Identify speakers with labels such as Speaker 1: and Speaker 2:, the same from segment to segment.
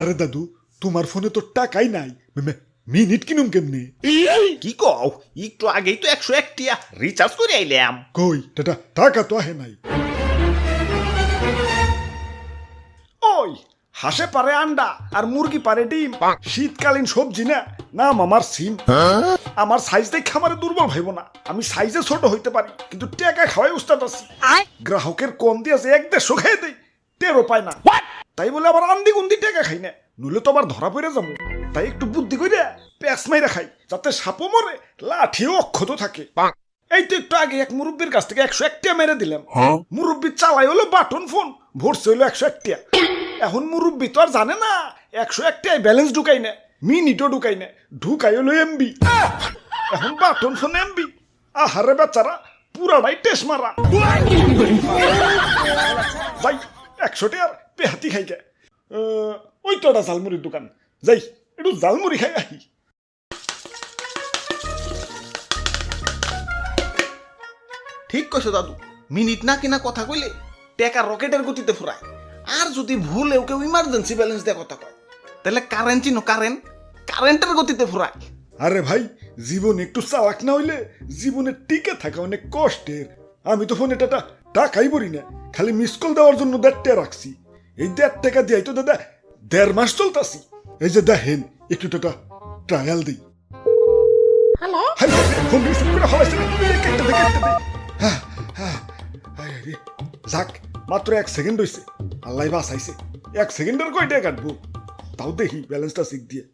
Speaker 1: আরে দাদু তোমার ফোনে তো টাকাই নাই মিনিট কিনুম কেমনে
Speaker 2: কি কও একটু আগেই তো 101 টিয়া রিচার্জ করে আইলাম।
Speaker 1: কই টাকা তো আহে নাই।
Speaker 3: ওই হাঁসে পারে আন্ডা আর মুরগি পারে ডিম, শীতকালীন সবজি না নাম আমার সিম। আমার সাইজ দেখে আমার দুর্বল ভাইব না, আমি সাইজে ছোট হইতে পারি কিন্তু টাকা খাওয়াই উস্তাদ আছি। গ্রাহকের কোন দিয়ে আছে 1-150 খেয়ে দেই, টেরও পায় না। তাই বলে আবার আন্দি গুন্দি টাকা খাই না, নইলে তো আবার ধরা পড়ে যাবো। তাই একটু বুদ্ধি করে প্যাঁচ মাইরা খাই, যাতে সাপও মরে লাঠিও অক্ষত থাকে। এই তো একটু আগে এক মুরব্বীর কাছ থেকে 101 টিয়া মেরে দিলাম। মুরব্বী চালাই হলো বাটন ফোন, ভরছে হলো 101 টিয়া। এখন মুরব্বী তো আর জানে না 101 টিয়ায় ব্যালেন্স ঢুকাই না, মিনিটও ঢুকাই না, ঢুকাই হলো এমবি। এখন বাটন ফোন এমবি, আহারে বেচারা পুরাটাই টেস মারা। যাই 100 টিয়ার পেহাতি খাই গে। ওই তো একটা ঝালমুড়ির দোকান, যাই একটু ঝালমুড়ি খাই আহি।
Speaker 2: ঠিক কইছো দাদু, মিনিট না কিনা কথা কইলে টাকা রকেটের গতিতে ফুরায়। আর যদি ভুলেও কেউ ইমার্জেন্সি ব্যালেন্স দিয়ে কথা কয় তাহলে কারেন্ট চিনো, কারেন্টের গতিতে ফুরায়।
Speaker 1: আরে ভাই জীবন একটু চালাক না হইলে জীবনে টিকে থাকা অনেক কষ্টের। আমি তো ফোনে টাকাই বলি না, খালি মিস কল দেওয়ার জন্য 1.5 টাকা রাখছি। এই 1.5 টাকা দিয়ে তো দাদা 1.5 মাস চলতাছি। এই যে দেখেন একটু ট্রায়াল দিই।
Speaker 2: হ্যালো,
Speaker 1: ফোন রিসিভ করে হলাইছে, কেটে দে। যাক মাত্র 1 সেকেন্ড হইছে, আল্লাহ বাঁচাইছে। 1 সেকেন্ডের কয় টাকা কাটবো, তাও দেখি ব্যালেন্সটা শিখ দিয়ে।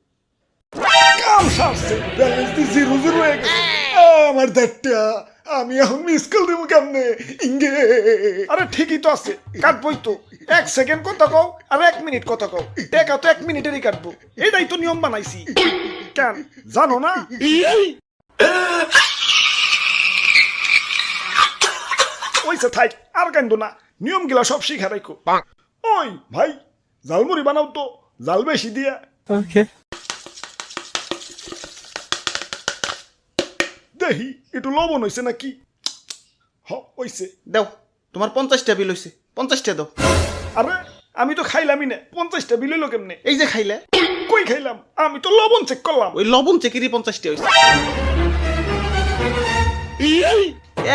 Speaker 1: কাম সারছে, ব্যালেন্স দি 0 হয়ে গেছে। আমার 1.5 টাকা আমি এখন মিস কল দেবো কেমনে? ইঙ্গে
Speaker 3: আরে ঠিকই তো আছে, কাটবই তো। 1 সেকেন্ড কথা কও আর 1 মিনিট কথা কও, টাকা তো 1 মিনিটেরই কাটবো। এটাই তো নিয়ম বানাইছি, কেন জানো না? ওইসে থাই, আর কান্দো না, নিয়ম গিলা সব শিখা রাখো। ওই ভাই ঝালমুড়ি বানাও তো, জাল বেশি দিয়া। দেখি একটু লবণ হইছে নাকি। হইছে।
Speaker 2: দাও তোমার 50টা বিল হইছে, 50টা দাও।
Speaker 3: আরে আমি তো খাইলামই না, 50টা বিল হইলো কেমনে?
Speaker 2: এই যে খাইলে।
Speaker 3: কই খাইলাম? আমি তো লবণ চেক করলাম।
Speaker 2: ওই লবণ চেকেরই 50টা হইছে।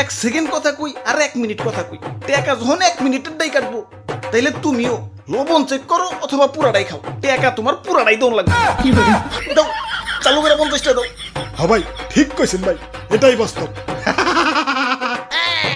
Speaker 2: 1 সেকেন্ড কথা কই আর 1 মিনিট কথা কই, টাকা যখন 1 মিনিটের দাই কাটবো তাইলে তুমিও লবণ চেক করো অথবা পুরাটাই খাও, টাকা তোমার পুরাটাই দন লাগবে। দাও চালু করে 50টা দাও।
Speaker 1: হ্যাঁ ভাই ঠিক কইছেন ভাই, এটাই বাস্তব।